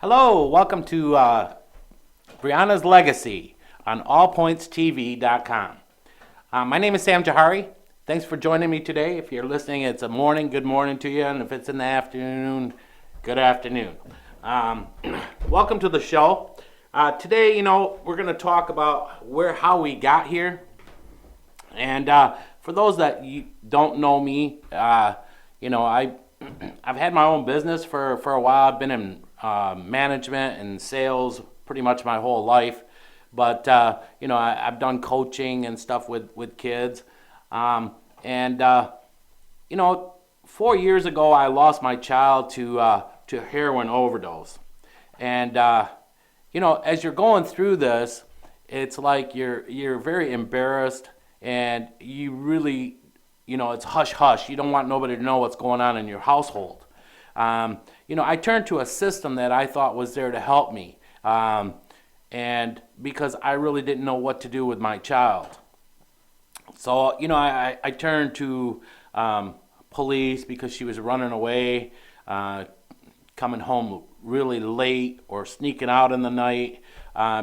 Hello, welcome to Briona's Legacy on allpointstv.com. My name is Sam Jahari. Thanks for joining me today. If you're listening, it's a morning, good morning to you, and if it's in the afternoon, good afternoon. Welcome to the show. Today, we're going to talk about how we got here. And for those that you don't know me, I've had my own business for a while. I've been in management and sales pretty much my whole life. But, I've done coaching and stuff with kids. 4 years ago, I lost my child to heroin overdose. And, as you're going through this, it's like you're very embarrassed and you really, it's hush hush. You don't want nobody to know what's going on in your household. I turned to a system that I thought was there to help me. And because I really didn't know what to do with my child. So, I turned to police because she was running away, coming home really late or sneaking out in the night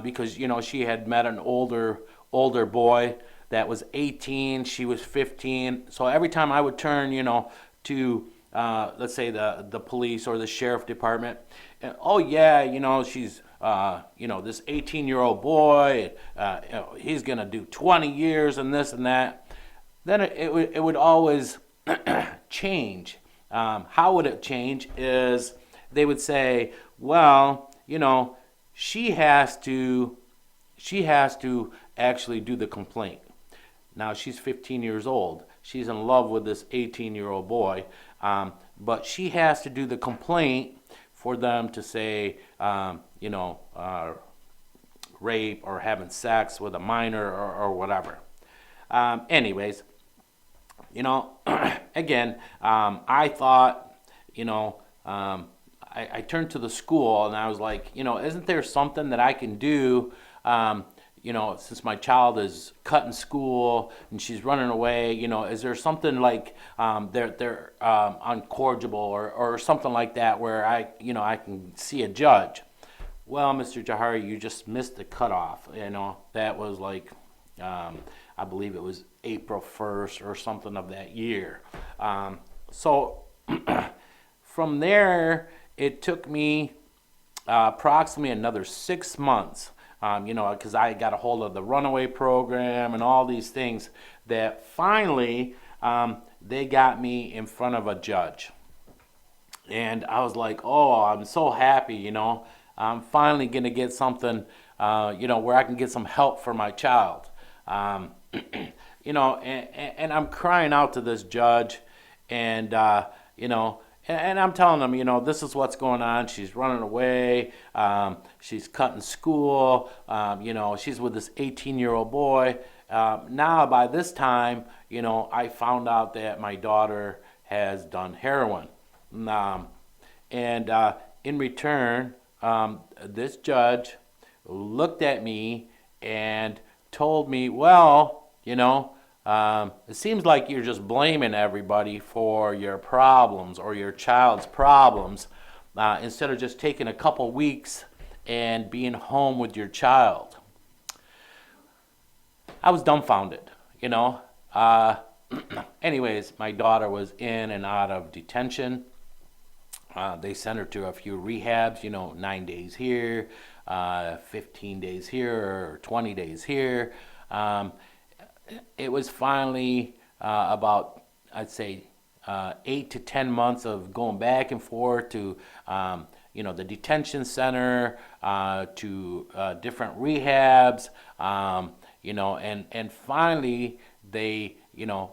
because, she had met an older boy that was 18, she was 15. So every time I would turn, to let's say the police or the sheriff department, and she's this 18-year-old boy, he's gonna do 20 years and this and that. Then it would always change. How would it change is they would say, well, she has to actually do the complaint. Now she's 15 years old. She's in love with this 18-year-old boy, but she has to do the complaint for them to say, rape or having sex with a minor or whatever. Anyways, again, I thought, I turned to the school and I was like, isn't there something that I can do? Since my child is cutting school and she's running away, is there something like they're uncorrigible or something like that where I can see a judge? Well, Mr. Jahari, you just missed the cutoff. That was like, I believe it was April 1st or something of that year. So from there, it took me approximately another 6 months. Because I got a hold of the runaway program and all these things that finally they got me in front of a judge. And I was like, oh, I'm so happy, I'm finally going to get something, where I can get some help for my child. And I'm crying out to this judge and, and I'm telling them, this is what's going on. She's running away. She's cutting school. She's with this 18-year-old boy. Now, by this time, I found out that my daughter has done heroin. And in return, this judge looked at me and told me, well, it seems like you're just blaming everybody for your problems or your child's problems instead of just taking a couple weeks and being home with your child. I was dumbfounded, Anyways, my daughter was in and out of detention. They sent her to a few rehabs, 9 days here, 15 days here, or 20 days here. It was finally about, I'd say, 8 to 10 months of going back and forth to, the detention center, to different rehabs, and finally they,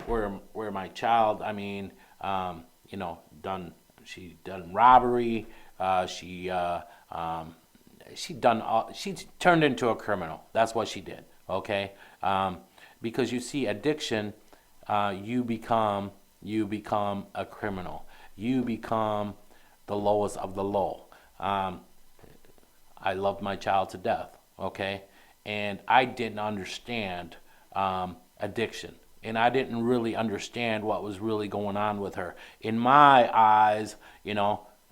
where my child, she done robbery, she turned into a criminal. That's what she did. Okay. Because you see, addiction, you become a criminal. You become the lowest of the low. I loved my child to death, okay? And I didn't understand addiction. And I didn't really understand what was really going on with her. In my eyes,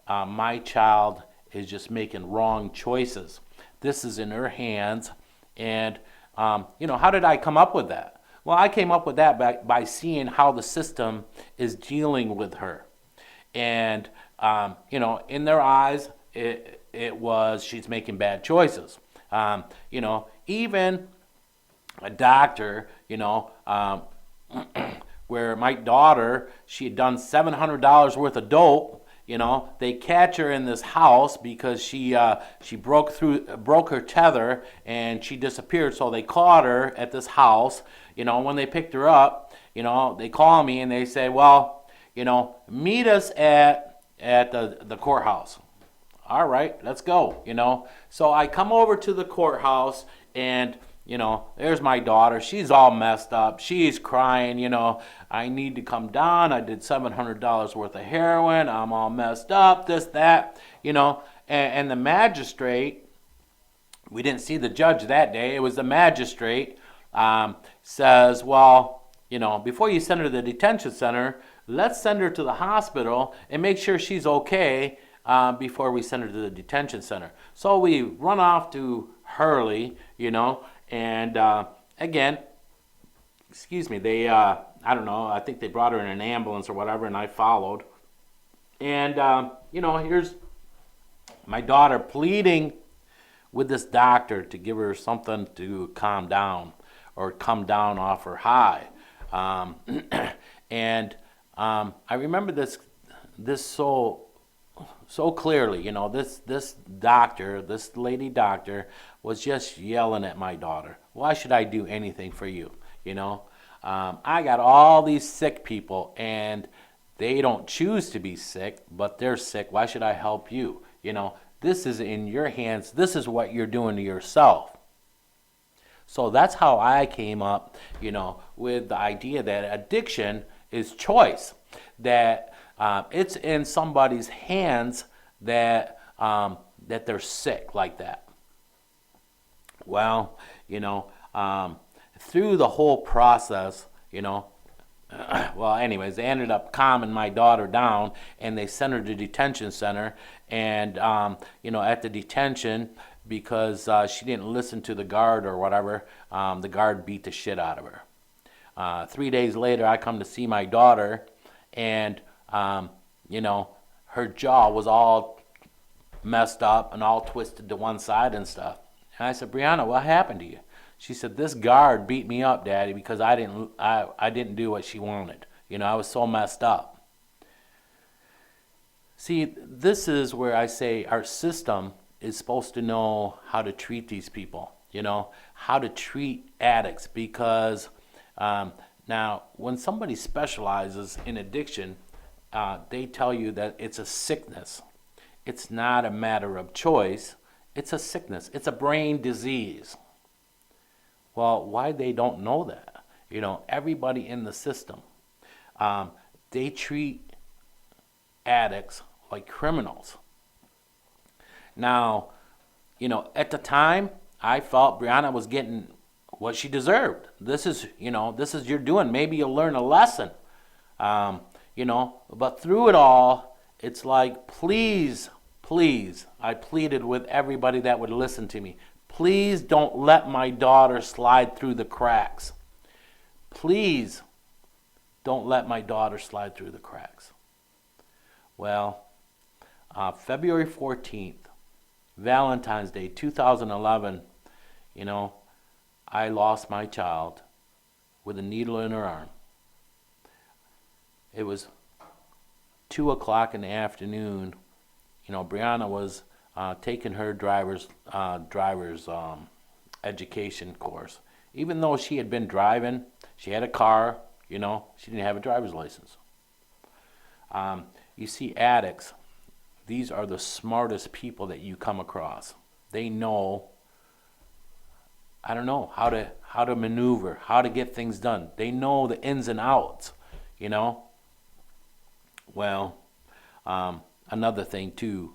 my child is just making wrong choices. This is in her hands. And, how did I come up with that? Well, I came up with that by seeing how the system is dealing with her. And, in their eyes, it was she's making bad choices. Even a doctor, where my daughter, she had done $700 worth of dope. They catch her in this house because she broke her tether and she disappeared. So they caught her at this house. When they picked her up, they call me and they say, well, meet us at the courthouse. All right, let's go. So I come over to the courthouse and there's my daughter. She's all messed up. She's crying, I need to come down. I did $700 worth of heroin. I'm all messed up, this, that, And the magistrate, we didn't see the judge that day. It was the magistrate, says, well, before you send her to the detention center, let's send her to the hospital and make sure she's okay before we send her to the detention center. So we run off to Hurley, and again, excuse me, they, I don't know, I think they brought her in an ambulance or whatever, and I followed. And, here's my daughter pleading with this doctor to give her something to calm down or come down off her high. And I remember this so clearly. This doctor, this lady doctor, was just yelling at my daughter. Why should I do anything for you? I got all these sick people, and they don't choose to be sick, but they're sick. Why should I help you? This is in your hands. This is what you're doing to yourself. So that's how I came up, with the idea that addiction is choice, that it's in somebody's hands that they're sick like that. Well, through the whole process, well, anyways, they ended up calming my daughter down, and they sent her to detention center. And, at the detention, because she didn't listen to the guard or whatever, the guard beat the shit out of her. 3 days later, I come to see my daughter, and, her jaw was all messed up and all twisted to one side and stuff. And I said, Briona, what happened to you? She said, this guard beat me up, Daddy, because I didn't do what she wanted. I was so messed up. See, this is where I say our system is supposed to know how to treat these people, how to treat addicts, because now when somebody specializes in addiction, they tell you that it's a sickness. It's not a matter of choice. It's a sickness. It's a brain disease. Well, why they don't know that? Everybody in the system, they treat addicts like criminals. Now, at the time, I felt Briona was getting what she deserved. This is you're doing. Maybe you'll learn a lesson. But through it all, it's like, please, I pleaded with everybody that would listen to me. Please don't let my daughter slide through the cracks. Please don't let my daughter slide through the cracks. Well, February 14th, Valentine's Day, 2011, I lost my child with a needle in her arm. It was 2 o'clock in the afternoon. Briona was taking her driver's education course. Even though she had been driving, she had a car, she didn't have a driver's license. You see, addicts, these are the smartest people that you come across. They know, how to maneuver, how to get things done. They know the ins and outs, Well, another thing too,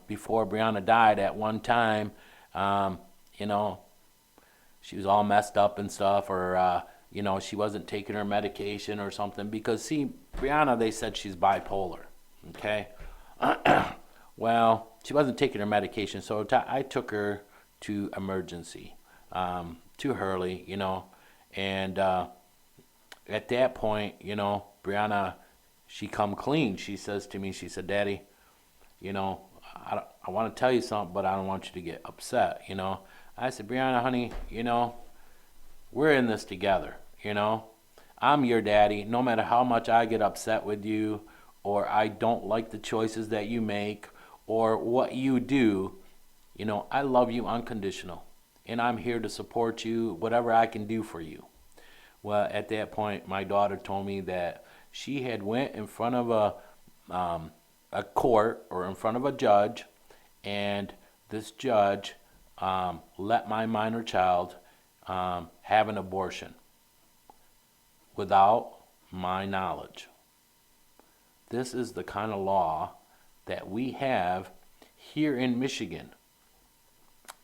before Briona died at one time, she was all messed up and stuff, or, she wasn't taking her medication or something, because, see, Briona, they said she's bipolar, okay? Well, she wasn't taking her medication, so I took her to emergency, to Hurley, and at that point, Brianna, she come clean. She says to me, she said, "Daddy, I want to tell you something, but I don't want you to get upset." I said, "Brianna, honey, we're in this together, I'm your daddy. No matter how much I get upset with you, or I don't like the choices that you make, or what you do, I love you unconditional. And I'm here to support you, whatever I can do for you." Well, at that point, my daughter told me that she had went in front of a court or in front of a judge, and this judge let my minor child have an abortion without my knowledge. This is the kind of law that we have here in Michigan.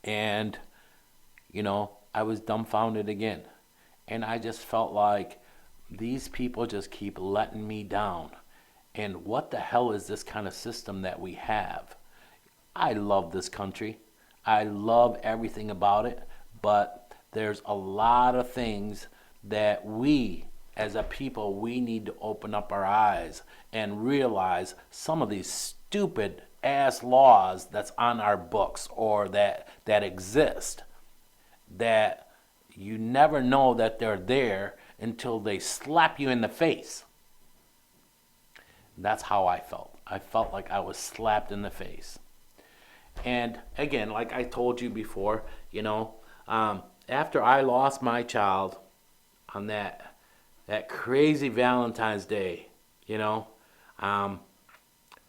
And, I was dumbfounded again. And I just felt like these people just keep letting me down. And what the hell is this kind of system that we have? I love this country. I love everything about it. But there's a lot of things that we, as a people, we need to open up our eyes and realize some of these stupid ass laws that's on our books or that exist, that you never know that they're there until they slap you in the face. That's how I felt. I felt like I was slapped in the face. And again, like I told you before, after I lost my child on that crazy Valentine's Day, a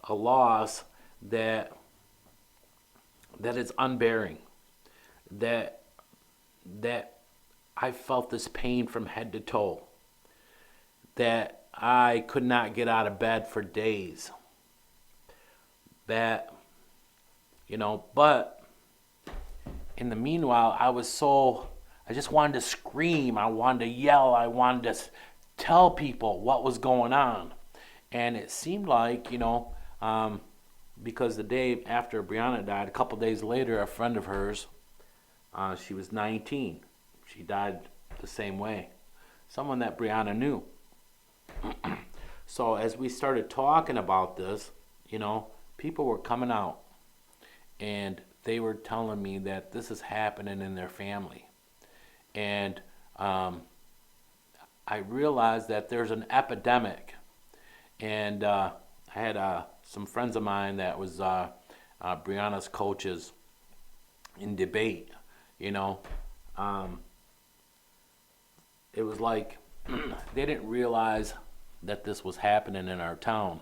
loss that is unbearing, that I felt this pain from head to toe, that I could not get out of bed for days, but in the meanwhile, I just wanted to scream, I wanted to yell, I wanted to tell people what was going on. And it seemed like, because the day after Briona died, a couple days later, a friend of hers, she was 19. She died the same way. Someone that Briona knew. So as we started talking about this, people were coming out and they were telling me that this is happening in their family. And I realized that there's an epidemic. And I had some friends of mine that was Briona's coaches in debate, It was like they didn't realize that this was happening in our town.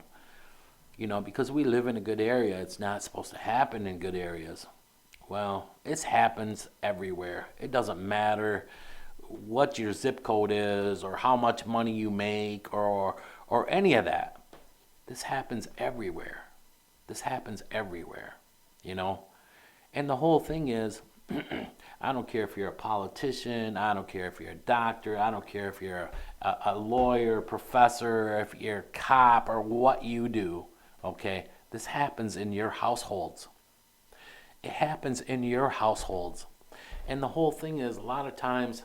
Because we live in a good area, it's not supposed to happen in good areas. Well, it happens everywhere. It doesn't matter what your zip code is or how much money you make or any of that. This happens everywhere. And the whole thing is, I don't care if you're a politician, I don't care if you're a doctor, I don't care if you're a lawyer, professor, if you're a cop or what you do, okay? This happens in your households. It happens in your households. And the whole thing is, a lot of times,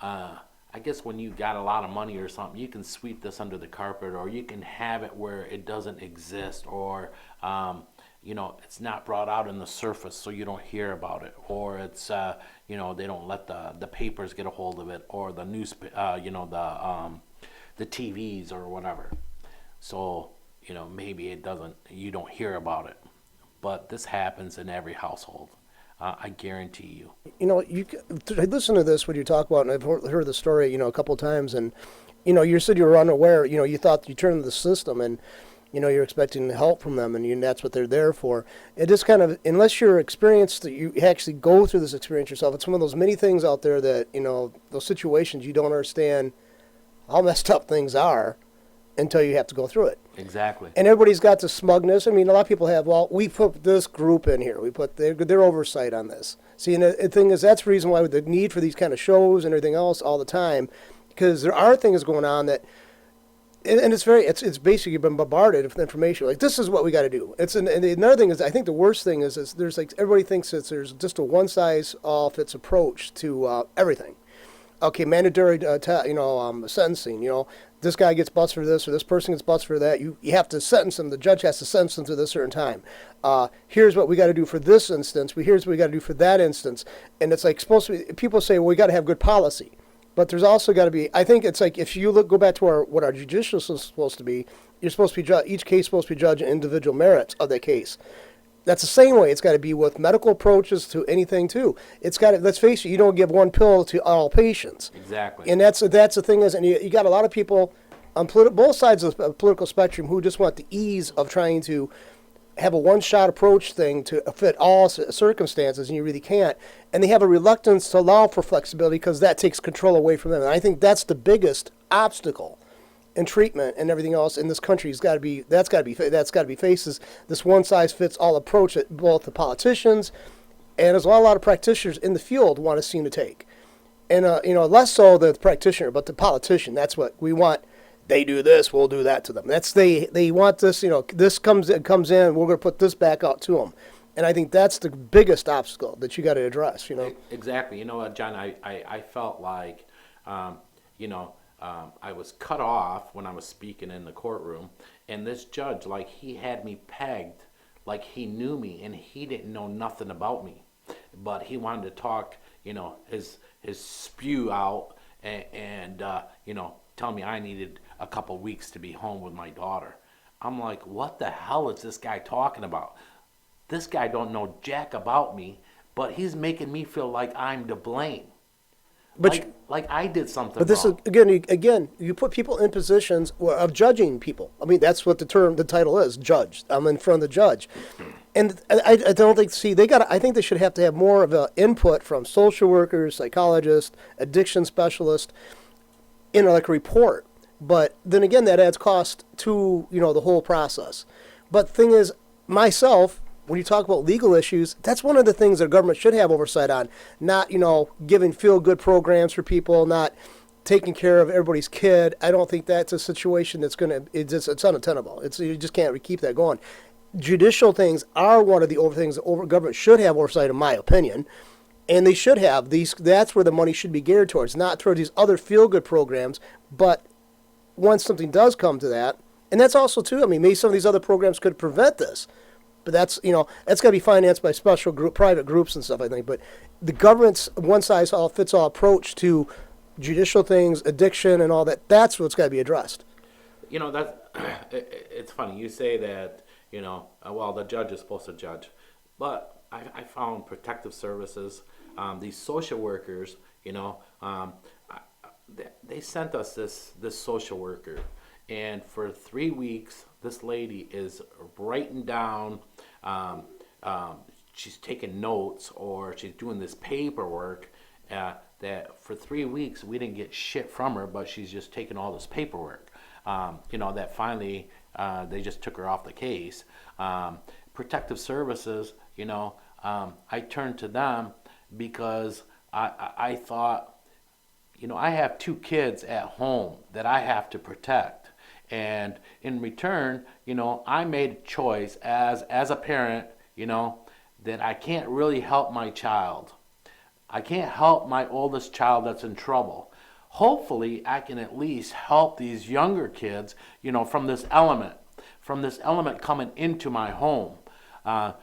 I guess when you got a lot of money or something, you can sweep this under the carpet, or you can have it where it doesn't exist, or it's not brought out in the surface so you don't hear about it, or it's they don't let the papers get a hold of it, or the news the TVs or whatever. So maybe you don't hear about it, but this happens in every household. I guarantee you. I listen to this when you talk about, and I've heard the story, a couple of times, and you said you were unaware. You thought you turned to the system, and you're expecting help from them, and that's what they're there for. It just kind of, unless you're experienced, that you actually go through this experience yourself. It's one of those many things out there that those situations you don't understand how messed up things are until you have to go through it. Exactly. And everybody's got the smugness. I mean, a lot of people have, we put this group in here. We put their oversight on this. See, and the thing is, that's the reason why the need for these kind of shows and everything else all the time, because there are things going on that and it's basically been bombarded with information. Like, this is what we got to do. And another thing is, I think the worst thing is there's like, everybody thinks that there's just a one size all fits approach to everything. Okay, mandatory, sentencing. This guy gets busted for this, or this person gets busted for that. You have to sentence them. The judge has to sentence them to this certain time. Here's what we got to do for this instance. Here's what we got to do for that instance. And it's like supposed to be. People say, well, we got to have good policy, but there's also got to be. I think it's like, if you go back to what our judicial system is supposed to be. You're supposed to be each case is supposed to be judged on individual merits of that case. That's the same way it's got to be with medical approaches to anything too. It's got to, let's face it, you don't give one pill to all patients. Exactly. And that's the thing is, and you got a lot of people on both sides of the political spectrum who just want the ease of trying to have a one-shot approach thing to fit all circumstances, and you really can't. And they have a reluctance to allow for flexibility because that takes control away from them. And I think that's the biggest obstacle in treatment and everything else in this country. That's got to be faced, is this one-size-fits-all approach that both the politicians and as well a lot of practitioners in the field want to seem to take. And less so the practitioner, but the politician. That's what we want. They do this, we'll do that to them. They want this. This comes in, we're going to put this back out to them. And I think that's the biggest obstacle that you got to address. Exactly. You know what, John? I felt like, I was cut off when I was speaking in the courtroom, and this judge, like, he had me pegged, like he knew me, and he didn't know nothing about me, but he wanted to talk, his spew out, and tell me I needed a couple weeks to be home with my daughter. I'm like, what the hell is this guy talking about? This guy don't know jack about me, but he's making me feel like I'm to blame. But like I did something But this wrong. is, again, you put people in positions of judging people. I mean, that's what the title is, judge. I'm in front of the judge. And I don't think, I think they should have to have more of an input from social workers, psychologists, addiction specialists, like a report. But then again, that adds cost to, the whole process. But the thing is, myself, when you talk about legal issues, that's one of the things that the government should have oversight on. Not, giving feel-good programs for people, not taking care of everybody's kid. I don't think that's a situation that's it's unattainable. You just can't keep that going. Judicial things are one of the things the government should have oversight, in my opinion. And they should have these. That's where the money should be geared towards, not toward these other feel-good programs. But once something does come to that, and that's also too, maybe some of these other programs could prevent this. But that's got to be financed by private groups and stuff, I think. But the government's one-size-fits-all approach to judicial things, addiction, and all that's what's got to be addressed. It's funny. You say that, the judge is supposed to judge. But I found protective services, these social workers, they sent us this social worker. And for 3 weeks, this lady is writing down, she's taking notes, or she's doing this paperwork that for 3 weeks we didn't get shit from her, but she's just taking all this paperwork. That finally they just took her off the case. Protective services, I turned to them because I thought, I have 2 kids at home that I have to protect. And in return, I made a choice as a parent, that I can't really help my child. I can't help my oldest child that's in trouble. Hopefully, I can at least help these younger kids, from this element coming into my home.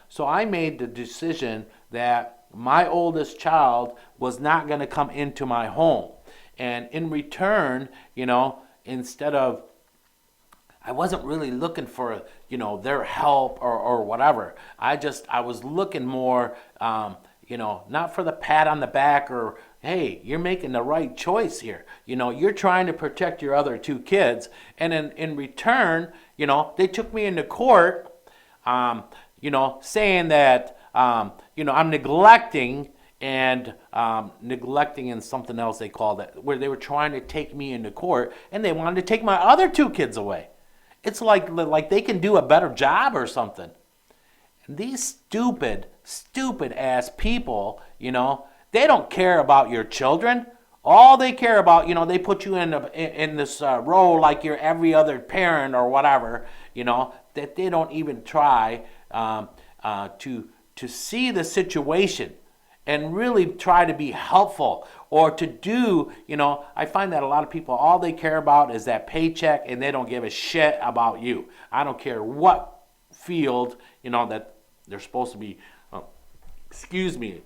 So I made the decision that my oldest child was not going to come into my home. And in return, instead of, I wasn't really looking for, their help or whatever. I was looking more, not for the pat on the back or, hey, you're making the right choice here. You're trying to protect your other 2 kids. And in return, they took me into court, saying that, I'm neglecting and something else they called it, where they were trying to take me into court and they wanted to take my other 2 kids away. It's like they can do a better job or something. And these stupid ass people, they don't care about your children. All they care about, they put you in this role like you're every other parent or whatever, that they don't even try to see the situation and really try to be helpful or to do, I find that a lot of people, all they care about is that paycheck and they don't give a shit about you. I don't care what field, that they're supposed to be,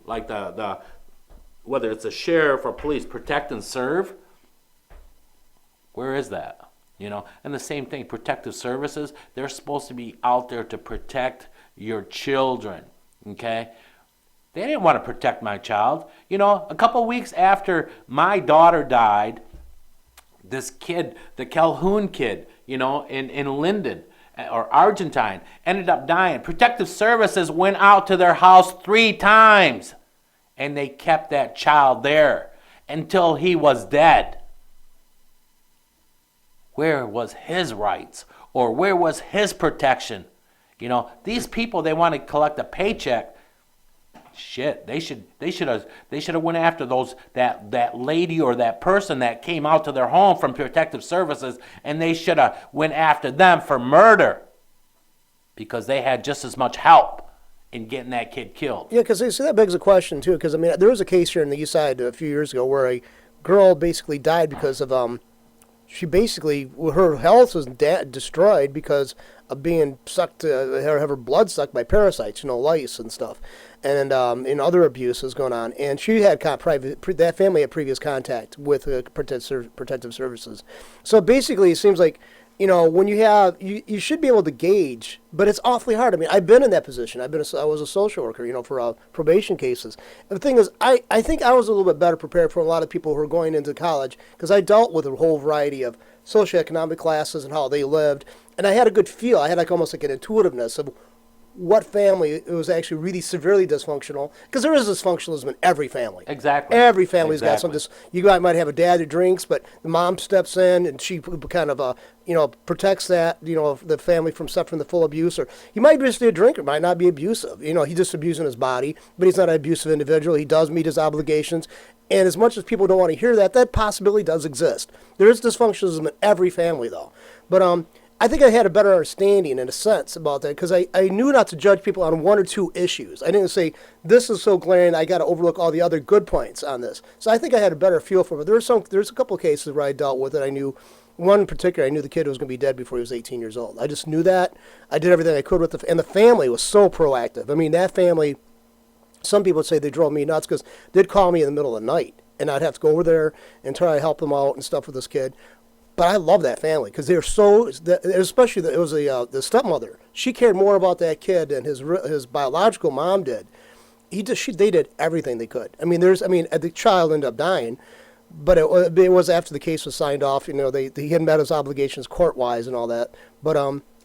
like the whether it's a sheriff or police, protect and serve. Where is that? And the same thing, protective services, they're supposed to be out there to protect your children, okay? They didn't want to protect my child. A couple weeks after my daughter died, this kid, the Calhoun kid, in Linden or Argentine, ended up dying. Protective services went out to their house 3 times, and they kept that child there until he was dead. Where was his rights? Or where was his protection? These people, they want to collect a paycheck. Shit, they should have went after that lady or that person that came out to their home from protective services, and they should have went after them for murder because they had just as much help in getting that kid killed. Yeah, because that begs a question too. Because there was a case here in the East Side a few years ago where a girl basically died because of her health was destroyed because of being sucked, have her blood sucked by parasites, lice and stuff, and other abuses going on. And she had that family had previous contact with protective services. So basically, it seems like, when you should be able to gauge, but it's awfully hard. I mean, I've been in that position. I was a social worker, for probation cases. And the thing is, I think I was a little bit better prepared for a lot of people who are going into college because I dealt with a whole variety of socioeconomic classes and how they lived, and I had a good feel. I had almost like an intuitiveness of what family was actually really severely dysfunctional, because there is dysfunctionalism in every family. Exactly. Every family's got some. You might have a dad who drinks, but the mom steps in and she kind of protects that the family from suffering the full abuse. Or he might be just a drinker, might not be abusive. He's just abusing his body, but he's not an abusive individual. He does meet his obligations. And as much as people don't want to hear that possibility does exist. There is dysfunctionalism in every family, though. But I think I had a better understanding, in a sense, about that because I knew not to judge people on 1 or 2 issues. I didn't say, this is so glaring, I got to overlook all the other good points on this. So I think I had a better feel for it. But there's a couple of cases where I dealt with it. I knew, one in particular, I knew the kid was going to be dead before he was 18 years old. I just knew that. I did everything I could with and the family was so proactive. I mean, that family, some people would say they drove me nuts because they'd call me in the middle of the night, and I'd have to go over there and try to help them out and stuff with this kid. But I love that family because they're so, especially it was the stepmother. She cared more about that kid than his biological mom did. They did everything they could. I mean, the child ended up dying, but it was after the case was signed off. He hadn't met his obligations court-wise and all that. But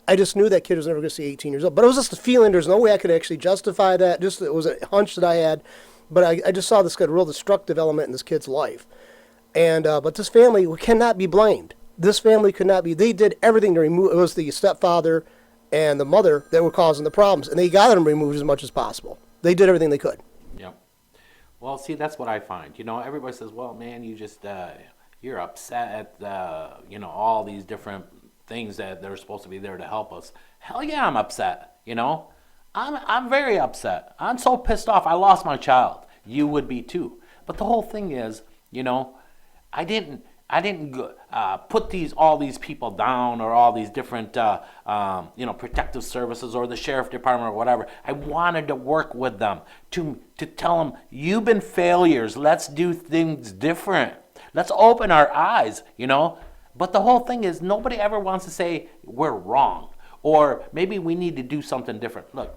I just knew that kid was never going to see 18 years old. But it was just a feeling. There's no way I could actually justify that. It was a hunch that I had. But I just saw this real destructive element in this kid's life. And but this family cannot be blamed. This family could not be. They did everything to remove. It was the stepfather and the mother that were causing the problems, and they got them removed as much as possible. They did everything they could. Yep. Well, see, that's what I find. Everybody says, "Well, man, you just you're upset at all these different things that they're supposed to be there to help us." Hell yeah, I'm upset. I'm very upset. I'm so pissed off. I lost my child. You would be too. But the whole thing is, I didn't put all these people down or all these different protective services or the sheriff department or whatever. I wanted to work with them to tell them, you've been failures. Let's do things different. Let's open our eyes. But the whole thing is, nobody ever wants to say we're wrong or maybe we need to do something different. Look,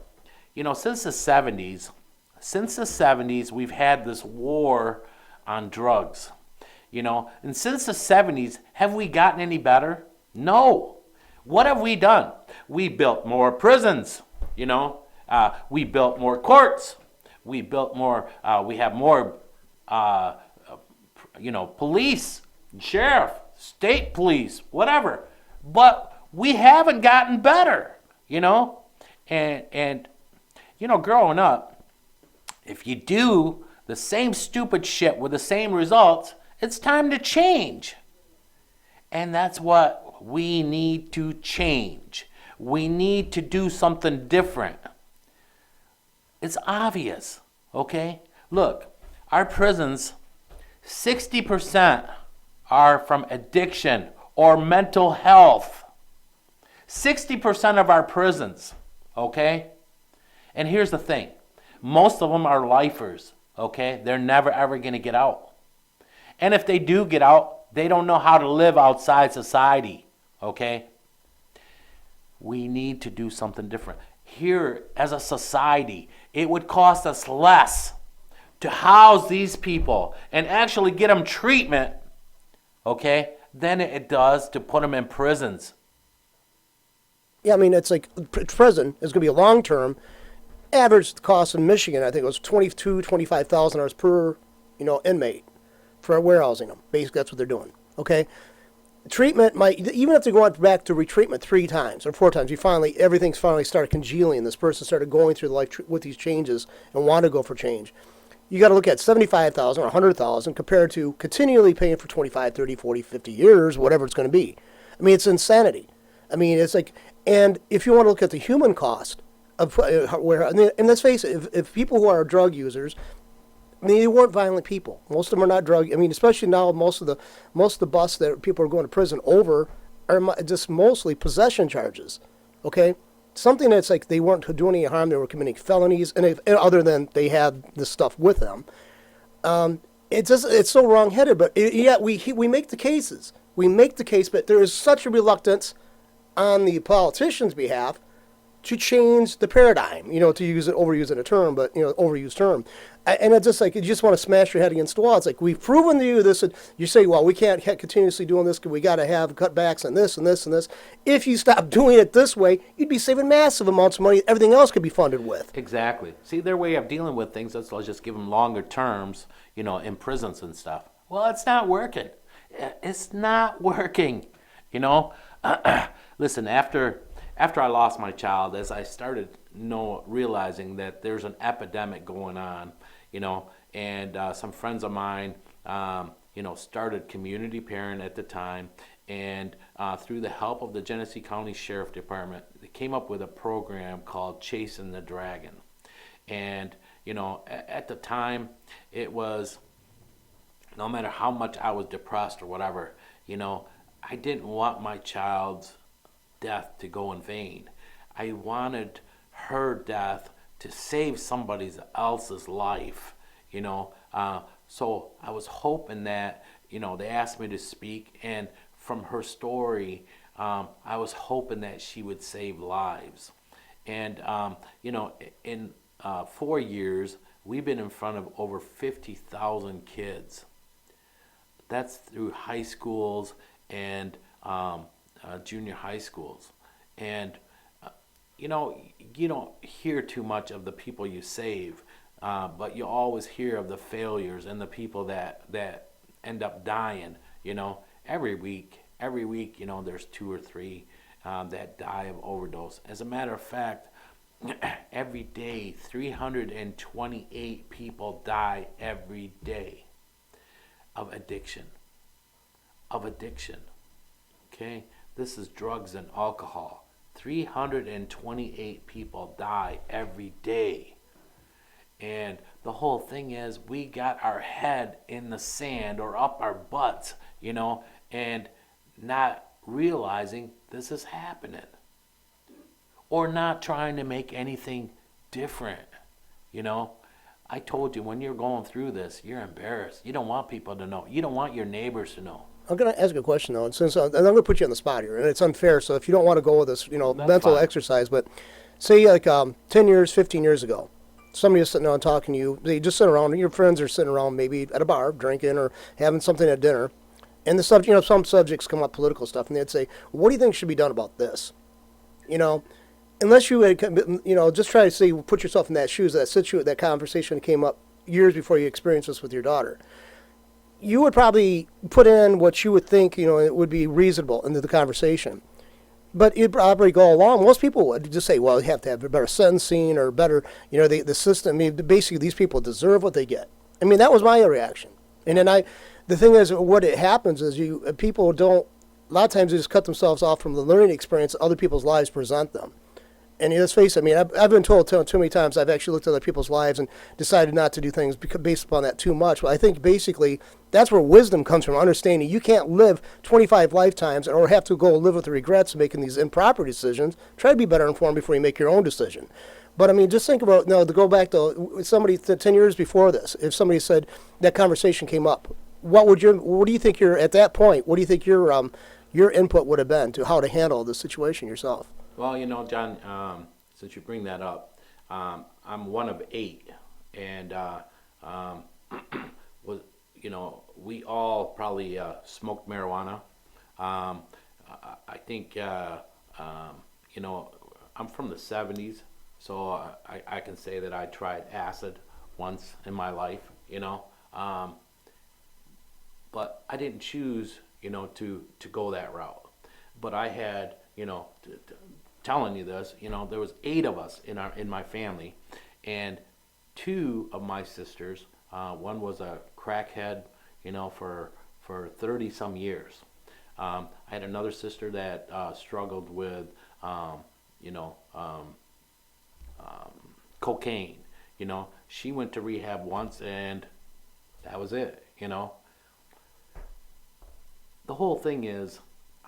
since the 70s, we've had this war on drugs. And since the 70s, have we gotten any better? No. What have we done? We built more prisons, we built more courts, we built more, we have more, police, sheriff, state police, whatever. But we haven't gotten better, and growing up, if you do the same stupid shit with the same results, It's time to change. And that's what we need to change. We need to do something different. It's obvious, okay? Look, our prisons, 60% are from addiction or mental health. 60% of our prisons, okay? And here's the thing. Most of them are lifers, okay? They're never ever going to get out. And if they do get out, they don't know how to live outside society, okay? We need to do something different. Here, as a society, it would cost us less to house these people and actually get them treatment, okay, than it does to put them in prisons. Yeah, I mean, it's like prison is going to be a long-term. Average cost in Michigan, I think it was $25,000 per, inmate for warehousing them. Basically, that's what they're doing. Okay, treatment might, even if they go back to retreatment 3 times or 4 times, everything's finally started congealing. This person started going through life with these changes and want to go for change. You got to look at 75,000 or 100,000 compared to continually paying for 25, 30, 40, 50 years, whatever it's going to be. I mean, it's insanity. I mean, it's like, and if you want to look at the human cost of where, and let's face it, if people who are drug users, I mean, they weren't violent people. Most of them are not drug. I mean, especially now, most of the busts that people are going to prison over are just mostly possession charges. Okay, something that's like they weren't doing any harm. They were committing felonies, and other than they had this stuff with them. It's so wrong-headed. But yet we make the cases. We make the case, but there is such a reluctance on the politicians' behalf to change the paradigm, to overusing a term, but, overused term. And it's just like, you just want to smash your head against the wall. It's like, we've proven to you this, and you say, well, we can't continuously doing this because we got to have cutbacks on this and this and this. If you stop doing it this way, you'd be saving massive amounts of money everything else could be funded with. Exactly. See, their way of dealing with things, let's just give them longer terms, in prisons and stuff. Well, it's not working. It's not working, Listen, after I lost my child, as I started realizing that there's an epidemic going on, and some friends of mine, started Community Parent at the time, and through the help of the Genesee County Sheriff Department, they came up with a program called Chasing the Dragon. And, at the time, it was, no matter how much I was depressed or whatever, I didn't want my child's death to go in vain. I wanted her death to save somebody else's life, so I was hoping that, they asked me to speak, and from her story, I was hoping that she would save lives. And, in 4 years, we've been in front of over 50,000 kids. That's through high schools and junior high schools. And you don't hear too much of the people you save, but you always hear of the failures and the people that end up dying. Every week there's 2 or 3 that die of overdose. As a matter of fact, every day 328 people die every day of addiction. Okay, this is drugs and alcohol. 328 people die every day. And the whole thing is, we got our head in the sand or up our butts, and not realizing this is happening. Or not trying to make anything different, I told you, when you're going through this, you're embarrassed. You don't want people to know. You don't want your neighbors to know. I'm going to ask a question, though, and since I'm going to put you on the spot here, and it's unfair, so if you don't want to go with this, mental fine. exercise, but say like 10 years, 15 years ago, somebody is sitting down talking to you, they just sit around, and your friends are sitting around maybe at a bar, drinking or having something at dinner, and the subject, some subjects come up, political stuff, and they'd say, what do you think should be done about this? Unless you had, just try to say, put yourself in that shoes, that conversation came up years before you experienced this with your daughter. You would probably put in what you would think, it would be reasonable into the conversation. But you'd probably go along. Most people would just say, well, you have to have a better sentencing or better, the system. I mean, basically, these people deserve what they get. I mean, that was my reaction. And then the thing is, what it happens is people don't. A lot of times they just cut themselves off from the learning experience other people's lives present them. And let's face it, I mean, I've been told too many times, I've actually looked at other people's lives and decided not to do things based upon that too much. But I think basically that's where wisdom comes from, understanding you can't live 25 lifetimes or have to go live with the regrets of making these improper decisions. Try to be better informed before you make your own decision. But I mean, just think about, no, to go back to somebody 10 years before this, if somebody said that conversation came up, what do you think at that point, what do you think your input would have been to how to handle the situation yourself? Well, John, since you bring that up, I'm one of 8, and was we all probably smoked marijuana. I think I'm from the '70s, so I can say that I tried acid once in my life. But I didn't choose to go that route. But I had telling you this, there was 8 of us in my family, and 2 of my sisters, one was a crackhead, for 30 some years. I had another sister that struggled with, cocaine. She went to rehab once, and that was it. The whole thing is,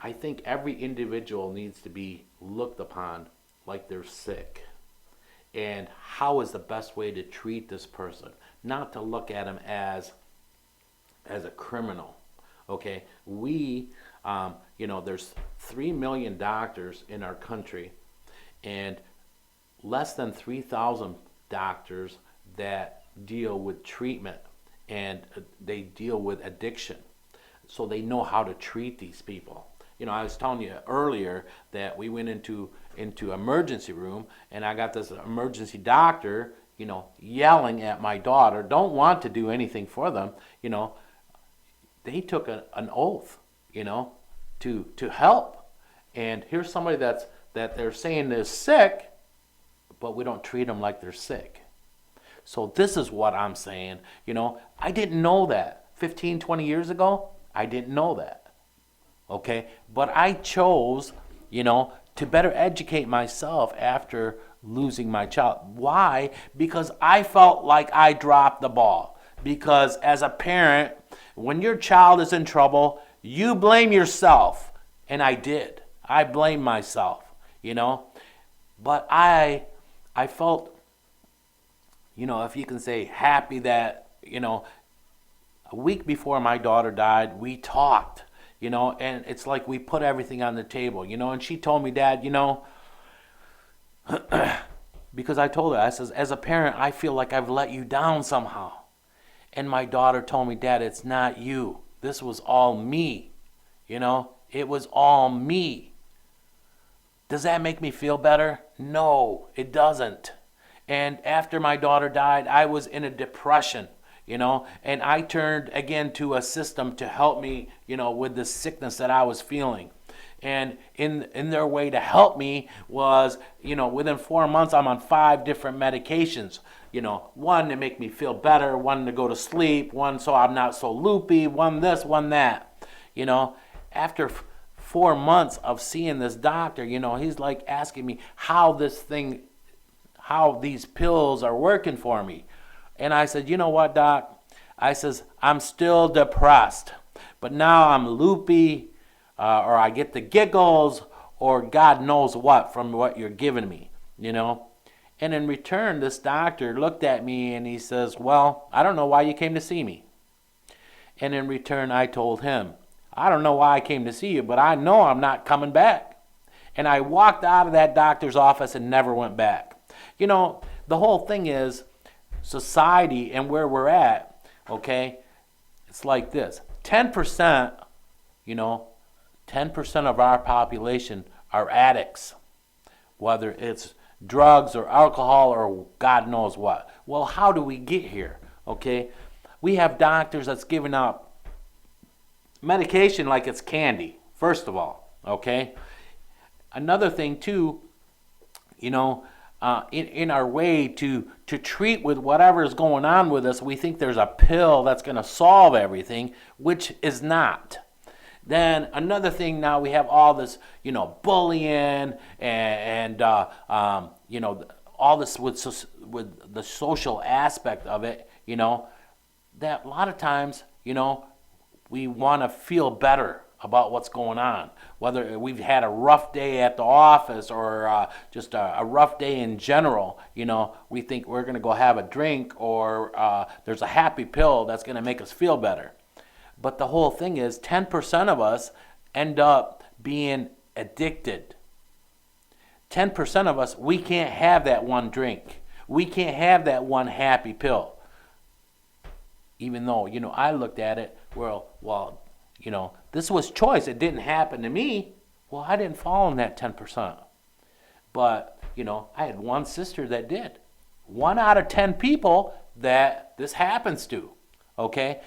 I think every individual needs to be looked upon like they're sick. And how is the best way to treat this person? Not to look at him as a criminal. Okay? There's 3 million doctors in our country, and less than 3,000 doctors that deal with treatment, and they deal with addiction. So they know how to treat these people. I was telling you earlier that we went into emergency room, and I got this emergency doctor, yelling at my daughter, don't want to do anything for them. They took an oath, to help. And here's somebody that they're saying is sick, but we don't treat them like they're sick. So this is what I'm saying. I didn't know that 15, 20 years ago. I didn't know that. Okay, but I chose, to better educate myself after losing my child. Why? Because I felt like I dropped the ball. Because as a parent, when your child is in trouble, you blame yourself. And I did. I blamed myself, But I felt, if you can say happy that, a week before my daughter died, we talked. And it's like we put everything on the table, and she told me, Dad, because I told her, I says, as a parent, I feel like I've let you down somehow. And my daughter told me, Dad, it's not you. This was all me. It was all me. Does that make me feel better? No, it doesn't. And after my daughter died, I was in a depression. And I turned again to a system to help me, with the sickness that I was feeling. And in their way to help me was, within 4 months, I'm on 5 different medications. One to make me feel better, one to go to sleep, one so I'm not so loopy, one this, one that. After 4 months of seeing this doctor, he's like asking me how these pills are working for me. And I said, you know what, Doc? I says, I'm still depressed, but now I'm loopy, or I get the giggles, or God knows what from what you're giving me, And in return, this doctor looked at me and he says, well, I don't know why you came to see me. And in return, I told him, I don't know why I came to see you, but I know I'm not coming back. And I walked out of that doctor's office and never went back. The whole thing is, society and where we're at, okay, it's like this. 10%, 10% of our population are addicts, whether it's drugs or alcohol or God knows what. Well, how do we get here, okay? We have doctors that's giving out medication like it's candy, first of all, okay? Another thing, too, in our way to treat with whatever is going on with us. We think there's a pill that's going to solve everything, which is not. Then another thing, now we have all this, bullying and all this with the social aspect of it, that a lot of times, we want to feel better about what's going on. Whether we've had a rough day at the office or just a rough day in general, we think we're going to go have a drink or there's a happy pill that's going to make us feel better. But the whole thing is 10% of us end up being addicted. 10% of us, we can't have that one drink. We can't have that one happy pill. Even though, I looked at it, well, this was choice. It didn't happen to me. Well, I didn't fall in that 10%. But, I had one sister that did. 1 out of 10 people that this happens to, okay?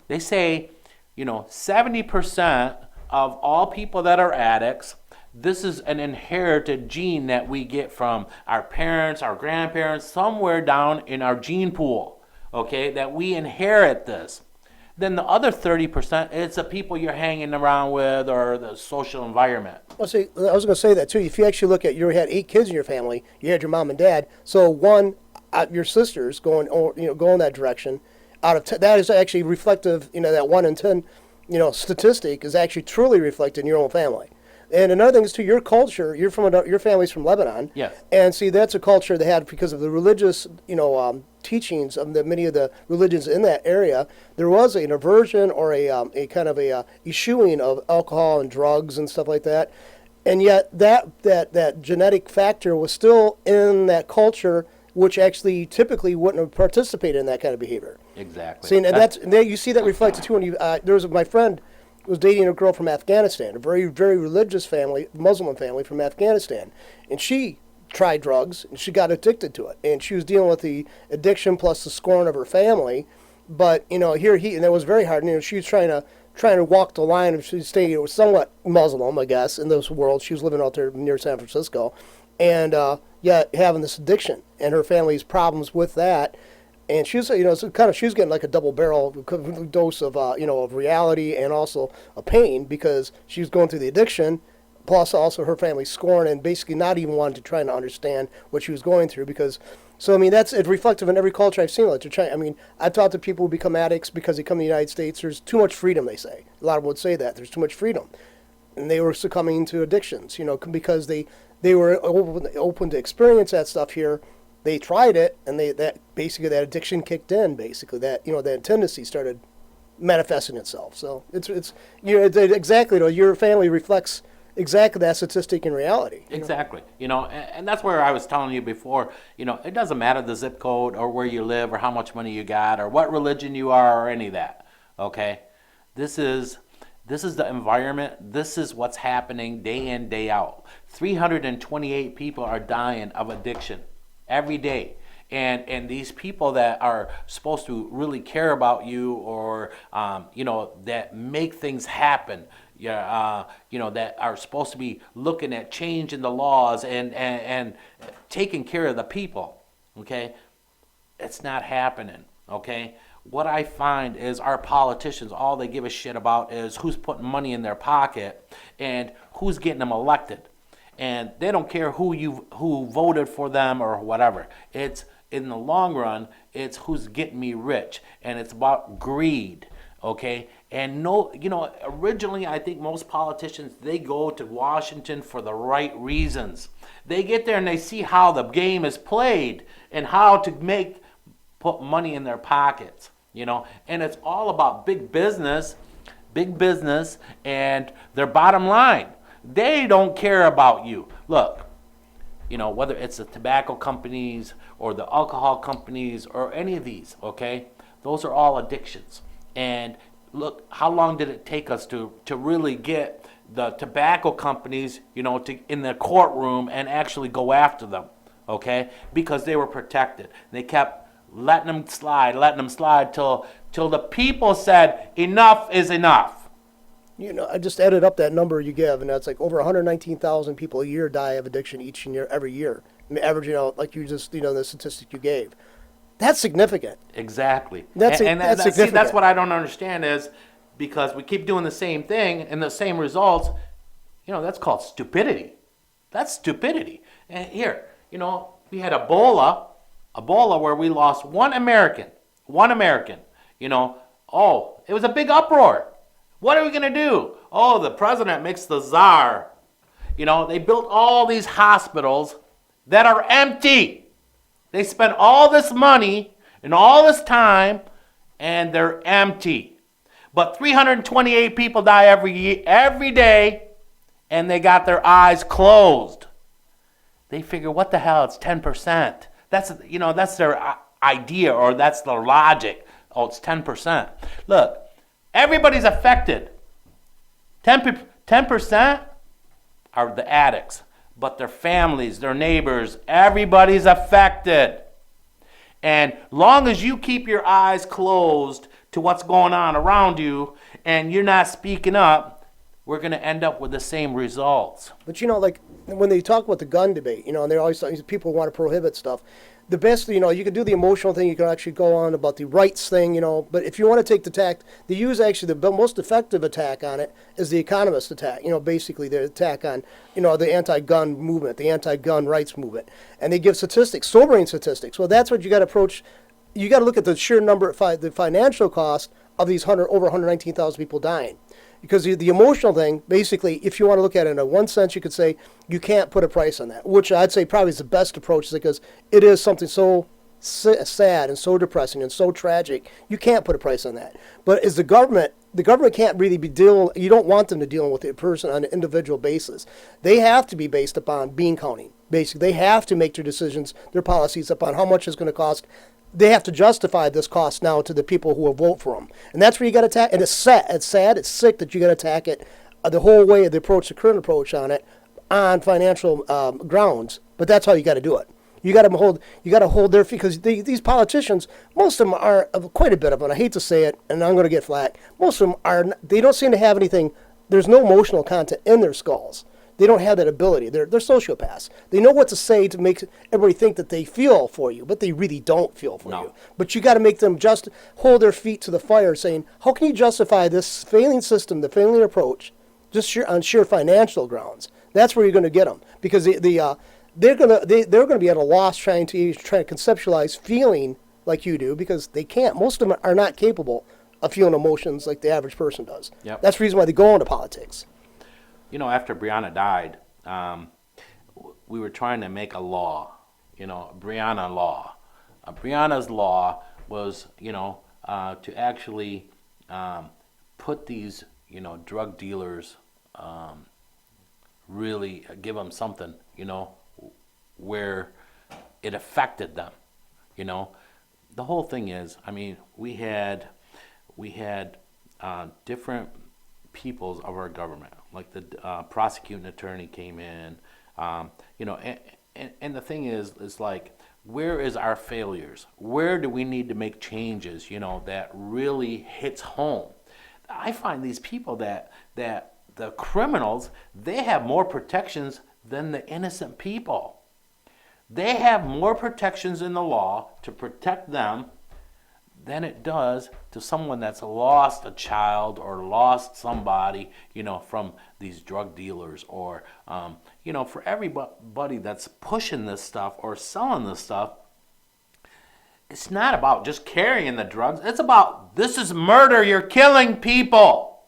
They say, 70% of all people that are addicts, this is an inherited gene that we get from our parents, our grandparents, somewhere down in our gene pool, okay, that we inherit this. Then the other 30%, it's the people you're hanging around with or the social environment. Well, see, I was going to say that too. If you actually look at, you had 8 kids in your family, you had your mom and dad, so one, your sisters going that direction. Out of that is actually reflective, that 1 in 10, statistic is actually truly reflected in your own family. And another thing is too, your culture. Your family's from Lebanon. Yes. And see, that's a culture they had because of the religious, teachings of many of the religions in that area. There was an aversion or a kind of a eschewing of alcohol and drugs and stuff like that. And yet that genetic factor was still in that culture, which actually typically wouldn't have participated in that kind of behavior. Exactly. See, and you see that reflected too when my friend was dating a girl from Afghanistan, a very, very religious family, Muslim family from Afghanistan, and she tried drugs and she got addicted to it, and she was dealing with the addiction plus the scorn of her family. But and that was very hard. She was trying to walk the line of staying somewhat Muslim, I guess, in this world. She was living out there near San Francisco, and yet having this addiction and her family's problems with that. And she was, she was getting like a double barrel dose of, of reality and also a pain because she was going through the addiction, plus also her family's scorn and basically not even wanting to try to understand what she was going through it's reflective in every culture I've seen. I've talked to people who become addicts because they come to the United States. There's too much freedom, they say. A lot of them would say that. There's too much freedom. And they were succumbing to addictions, because they were open to experience that stuff here. They tried it, and that addiction kicked in. Basically, that tendency started manifesting itself. So it's exactly your family reflects exactly that statistic in reality. Exactly. And that's where I was telling you before. It doesn't matter the zip code or where you live or how much money you got or what religion you are or any of that. Okay, this is the environment. This is what's happening day in, day out. 328 people are dying of addiction every day. And these people that are supposed to really care about you or, that make things happen, that are supposed to be looking at changing the laws and taking care of the people, okay? It's not happening, okay? What I find is our politicians, all they give a shit about is who's putting money in their pocket and who's getting them elected. And they don't care who voted for them or whatever. It's in the long run, it's who's getting me rich, and it's about greed, okay? And originally I think most politicians, they go to Washington for the right reasons. They get there and they see how the game is played and how to put money in their pockets, and it's all about big business and their bottom line. They don't care about you. Look, whether it's the tobacco companies or the alcohol companies or any of these, okay? Those are all addictions. And look, how long did it take us to really get the tobacco companies, in the courtroom and actually go after them, okay? Because they were protected. They kept letting them slide till the people said enough is enough. I just added up that number you give, and that's like over 119,000 people a year die of addiction every year averaging out like you just, the statistic you gave. That's significant. Exactly. That's That's significant. that's what I don't understand is because we keep doing the same thing and the same results. That's called stupidity. That's stupidity. And here, we had Ebola where we lost one American. One American. Oh, it was a big uproar. What are we going to do? Oh, the president makes the czar. They built all these hospitals that are empty. They spent all this money and all this time, and they're empty. But 328 people die every day, and they got their eyes closed. They figure, what the hell? It's 10%. That's their idea, or that's their logic. Oh, it's 10%. Look, everybody's affected. 10% are the addicts, but their families, their neighbors, everybody's affected. And long as you keep your eyes closed to what's going on around you and you're not speaking up, we're going to end up with the same results. But like when they talk about the gun debate, and they're always people want to prohibit stuff. The best, you can do the emotional thing. You can actually go on about the rights thing, But if you want to take the tack, they use actually the most effective attack on it is the economist attack. Basically the attack on, the anti-gun movement, the anti-gun rights movement, and they give statistics, sobering statistics. Well, that's what you got to approach. You got to look at the sheer number, the financial cost of these over 119,000 people dying. Because the emotional thing, basically, if you want to look at it in one sense, you could say you can't put a price on that, which I'd say probably is the best approach because it is something so sad and so depressing and so tragic. You can't put a price on that. But as the government can't really be dealing, you don't want them to deal with a person on an individual basis. They have to be based upon bean counting. Basically, they have to make their decisions, their policies upon how much it's going to cost. They have to justify this cost now to the people who will vote for them. And that's where you got to attack. And it's sad, it's sick that you got to attack it the whole way, the current approach on it, on financial grounds. But that's how you got to do it. You got to hold their feet because these politicians, most of them are, quite a bit of them, I hate to say it, and I'm going to get flack, most of them they don't seem to have anything, there's no emotional content in their skulls. They don't have that ability. They're sociopaths. They know what to say to make everybody think that they feel for you, but they really don't feel for you. But you got to make them just hold their feet to the fire, saying, "How can you justify this failing system, the failing approach, just on sheer financial grounds?" That's where you're going to get them because they're going to be at a loss trying to conceptualize feeling like you do because they can't. Most of them are not capable of feeling emotions like the average person does. Yep. That's the reason why they go into politics. After Briona died, we were trying to make a law, Briona law. Briona's law was, to actually put these, drug dealers, really give them something, where it affected them, The whole thing is, we had different peoples of our government, like the prosecuting attorney came in, and the thing is like, where is our failures? Where do we need to make changes, that really hits home? I find these people that the criminals, they have more protections than the innocent people. They have more protections in the law to protect them than it does to someone that's lost a child or lost somebody, from these drug dealers or, for everybody that's pushing this stuff or selling this stuff. It's not about just carrying the drugs. It's about, this is murder. You're killing people.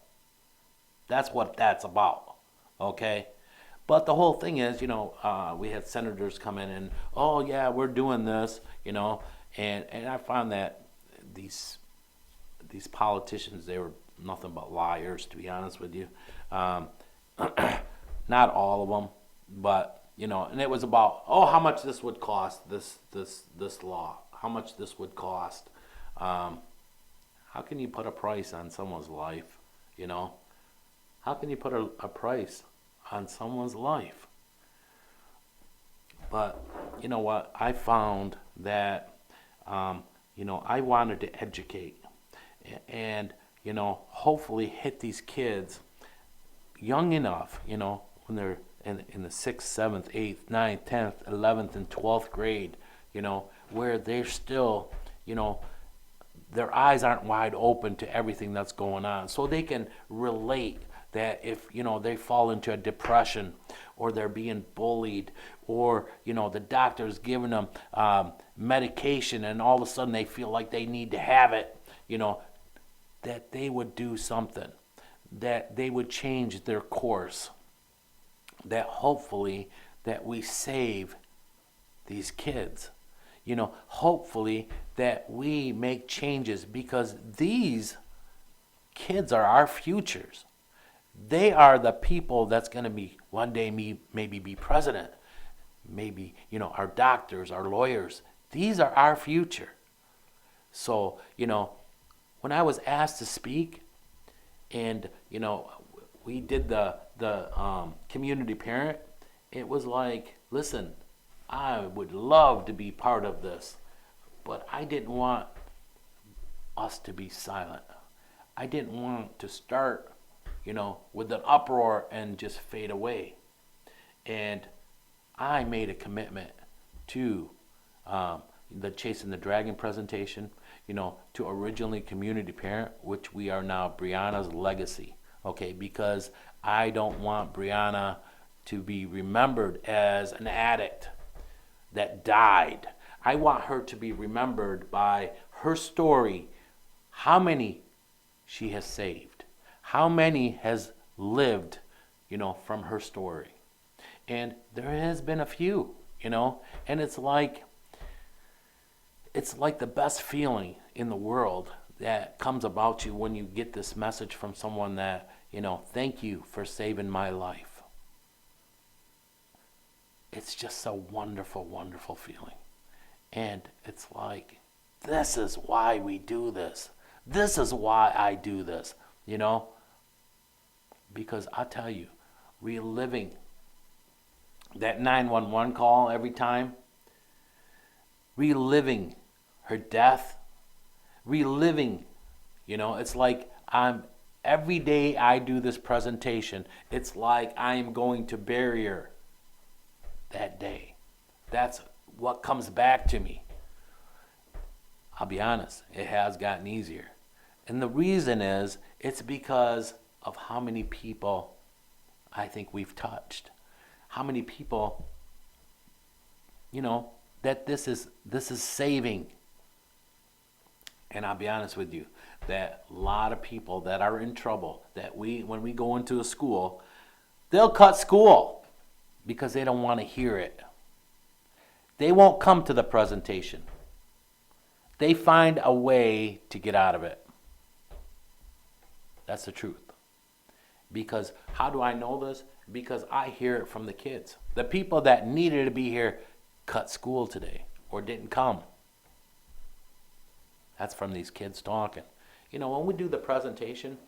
That's what that's about. Okay? But the whole thing is, we had senators come in and, oh yeah, we're doing this, and I found that these politicians, they were nothing but liars, to be honest with you. Not all of them, but and it was about, oh, how much this would cost, this law, how much this would cost. How can you put a price on someone's life? How can you put a price on someone's life? But you know what? I found that I wanted to educate and, hopefully hit these kids young enough, when they're in the 6th, 7th, 8th, 9th, 10th, 11th, and 12th grade, where they're still, their eyes aren't wide open to everything that's going on. So they can relate that if, they fall into a depression or they're being bullied or, the doctor's giving them medication and all of a sudden they feel like they need to have it, that they would do something, that they would change their course, that hopefully that we save these kids. Hopefully that we make changes because these kids are our futures. They are the people that's going to be one day maybe be president, maybe, our doctors, our lawyers. These are our future. So, when I was asked to speak and, we did the community parent, it was like, listen, I would love to be part of this, but I didn't want us to be silent. I didn't want to start, with an uproar and just fade away. And I made a commitment to the Chasing the Dragon presentation, to originally community parent, which we are now Briona's legacy. Okay, because I don't want Briona to be remembered as an addict that died. I want her to be remembered by her story, how many she has saved, how many has lived, from her story. And there has been a few, and it's like the best feeling in the world that comes about you when you get this message from someone that, thank you for saving my life. It's just a wonderful, wonderful feeling. And it's like, this is why we do this. This is why I do this, Because I tell you, reliving that 911 call every time, reliving her death, reliving, it's like every day I do this presentation, it's like I am going to bury her that day. That's what comes back to me. I'll be honest, it has gotten easier. And the reason is, it's because of how many people I think we've touched. How many people, that this is saving. And I'll be honest with you, that a lot of people that are in trouble, that when we go into a school, they'll cut school because they don't want to hear it. They won't come to the presentation. They find a way to get out of it. That's the truth. Because how do I know this? Because I hear it from the kids. The people that needed to be here cut school today or didn't come. That's from these kids talking. When we do the presentation,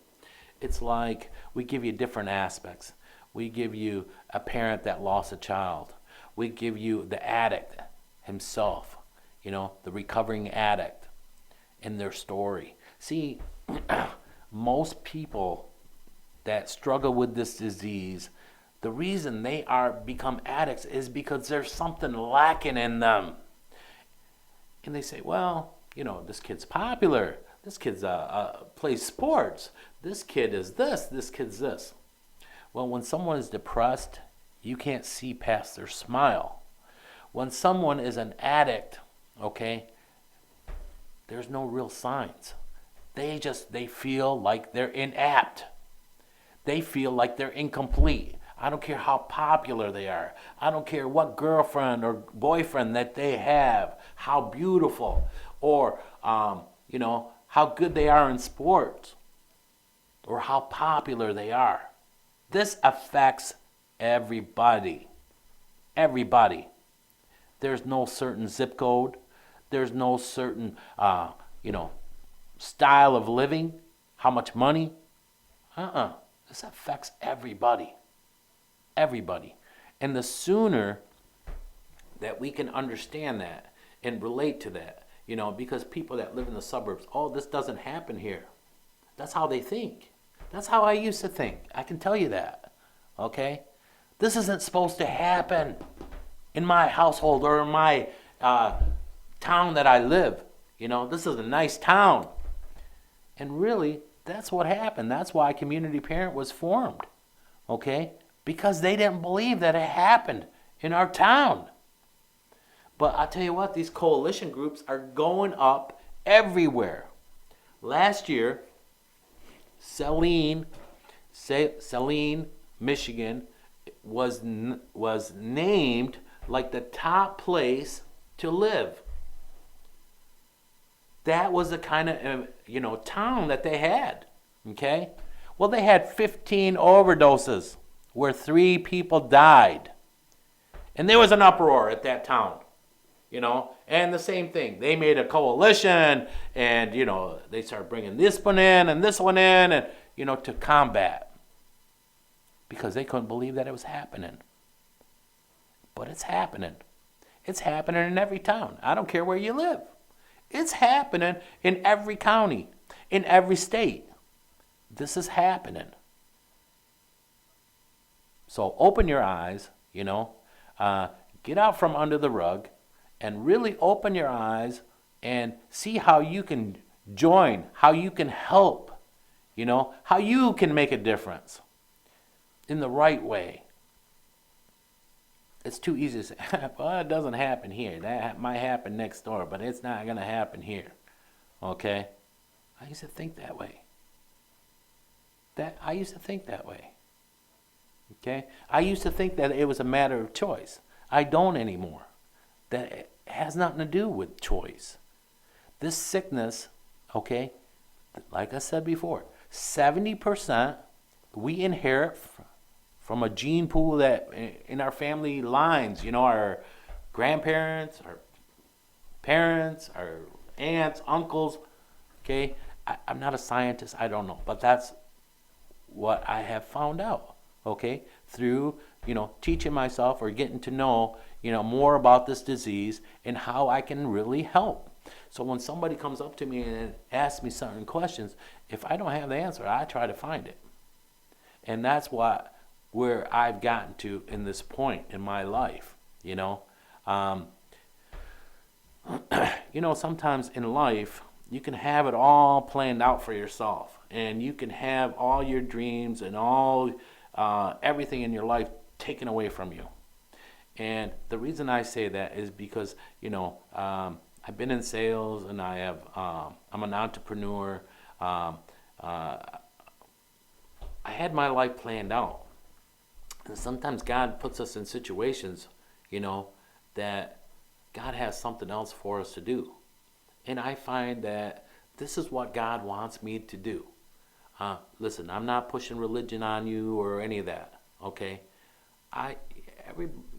it's like we give you different aspects. We give you a parent that lost a child. We give you the addict himself, the recovering addict and their story. See, most people that struggle with this disease, the reason they become addicts is because there's something lacking in them. And they say, well, this kid's popular. This kid's plays sports. This kid is this kid's this. Well, when someone is depressed, you can't see past their smile. When someone is an addict, okay, there's no real signs. They feel like they're inapt. They feel like they're incomplete. I don't care how popular they are. I don't care what girlfriend or boyfriend that they have, how beautiful, or, how good they are in sports, or how popular they are. This affects everybody. Everybody. There's no certain zip code. There's no certain, style of living, how much money. This affects everybody. Everybody. And the sooner that we can understand that and relate to that, because people that live in the suburbs, this doesn't happen here. That's how they think. That's how I used to think. I can tell you that. Okay? This isn't supposed to happen in my household or in my town that I live. This is a nice town. And really, that's what happened. That's why Community Parent was formed, okay? Because they didn't believe that it happened in our town. But I tell you what, these coalition groups are going up everywhere. Last year, Saline, Michigan, was named like the top place to live. That was the kind of town that they had. Okay, well, they had 15 overdoses where 3 people died, and there was an uproar at that town. And the same thing. They made a coalition, and they started bringing this one in and this one in, and to combat, because they couldn't believe that it was happening. But it's happening. It's happening in every town. I don't care where you live. It's happening in every county, in every state. This is happening. So open your eyes, get out from under the rug, and really open your eyes and see how you can join, how you can help, how you can make a difference in the right way. It's too easy to say, well, it doesn't happen here. That might happen next door, but it's not going to happen here. Okay? I used to think that way. Okay? I used to think that it was a matter of choice. I don't anymore. That it has nothing to do with choice. This sickness, okay, like I said before, 70% we inherit from a gene pool that in our family lines, our grandparents, our parents, our aunts, uncles, okay? I'm not a scientist, I don't know, but that's what I have found out, okay? Through, teaching myself or getting to know, more about this disease and how I can really help. So when somebody comes up to me and asks me certain questions, if I don't have the answer, I try to find it. And that's where I've gotten to in this point in my life, sometimes in life, you can have it all planned out for yourself, and you can have all your dreams and all everything in your life taken away from you. And the reason I say that is because, I've been in sales, and I'm an entrepreneur. I had my life planned out. And sometimes God puts us in situations, that God has something else for us to do. And I find that this is what God wants me to do. Listen, I'm not pushing religion on you or any of that, okay?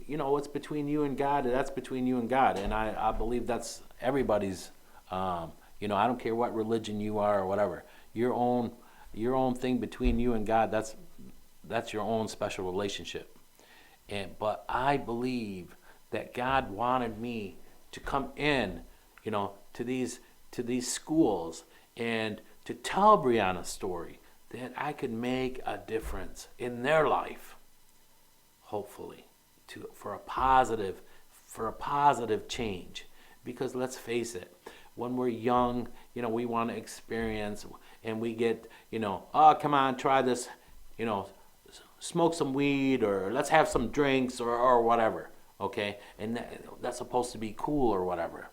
What's between you and God, that's between you and God. And I believe that's everybody's, I don't care what religion you are or whatever. Your own thing between you and God, that's your own special relationship. But I believe that God wanted me to come in, to these schools and to tell Briona's story, that I could make a difference in their life, hopefully, for a positive change. Because let's face it, when we're young, we want to experience, and we get, oh, come on, try this, smoke some weed, or let's have some drinks, or whatever, okay? And that's supposed to be cool or whatever.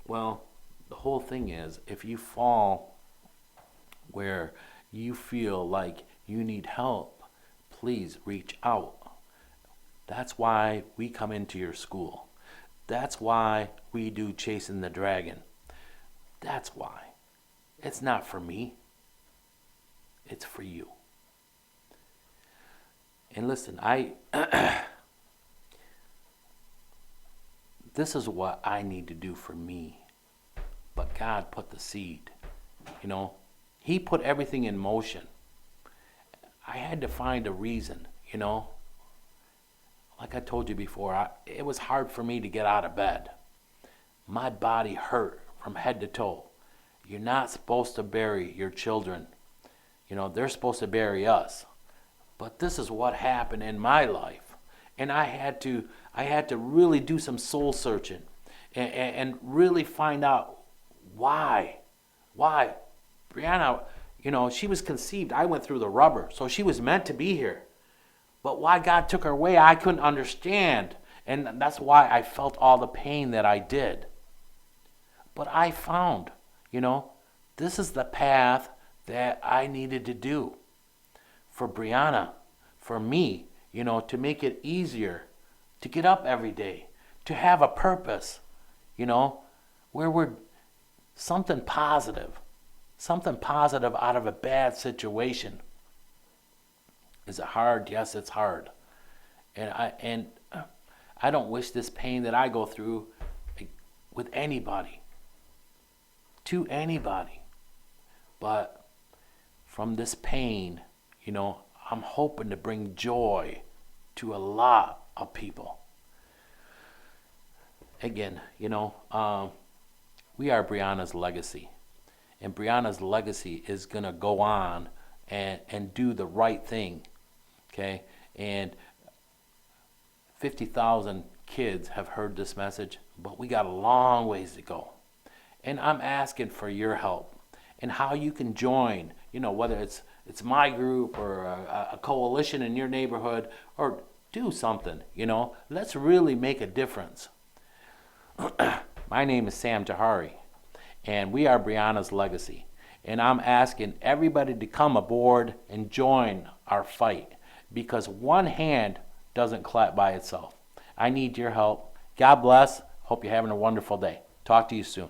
Well, the whole thing is, if you fall where you feel like you need help, please reach out. That's why we come into your school. That's why we do Chasing the Dragon. That's why. It's not for me. It's for you. And listen, this is what I need to do for me. But God put the seed. He put everything in motion. I had to find a reason, Like I told you before, it was hard for me to get out of bed. My body hurt from head to toe. You're not supposed to bury your children. They're supposed to bury us. but this is what happened in my life. And I had to really do some soul searching and really find out why. Why? Brianna, she was conceived. I went through the rubber, so she was meant to be here. But why God took her away, I couldn't understand. And that's why I felt all the pain that I did. But I found, this is the path that I needed to do for Brianna, for me, to make it easier to get up every day, to have a purpose, where we're something positive out of a bad situation. Is it hard? Yes, it's hard. And I don't wish this pain that I go through with anybody, to anybody. But from this pain, I'm hoping to bring joy to a lot of people. Again, we are Brianna's legacy. And Brianna's legacy is going to go on and do the right thing. Okay? And 50,000 kids have heard this message, but we got a long ways to go. And I'm asking for your help and how you can join, whether it's my group or a coalition in your neighborhood, or do something, Let's really make a difference. My name is Sam Tahari, and we are Brianna's legacy. And I'm asking everybody to come aboard and join our fight, because one hand doesn't clap by itself. I need your help. God bless. Hope you're having a wonderful day. Talk to you soon.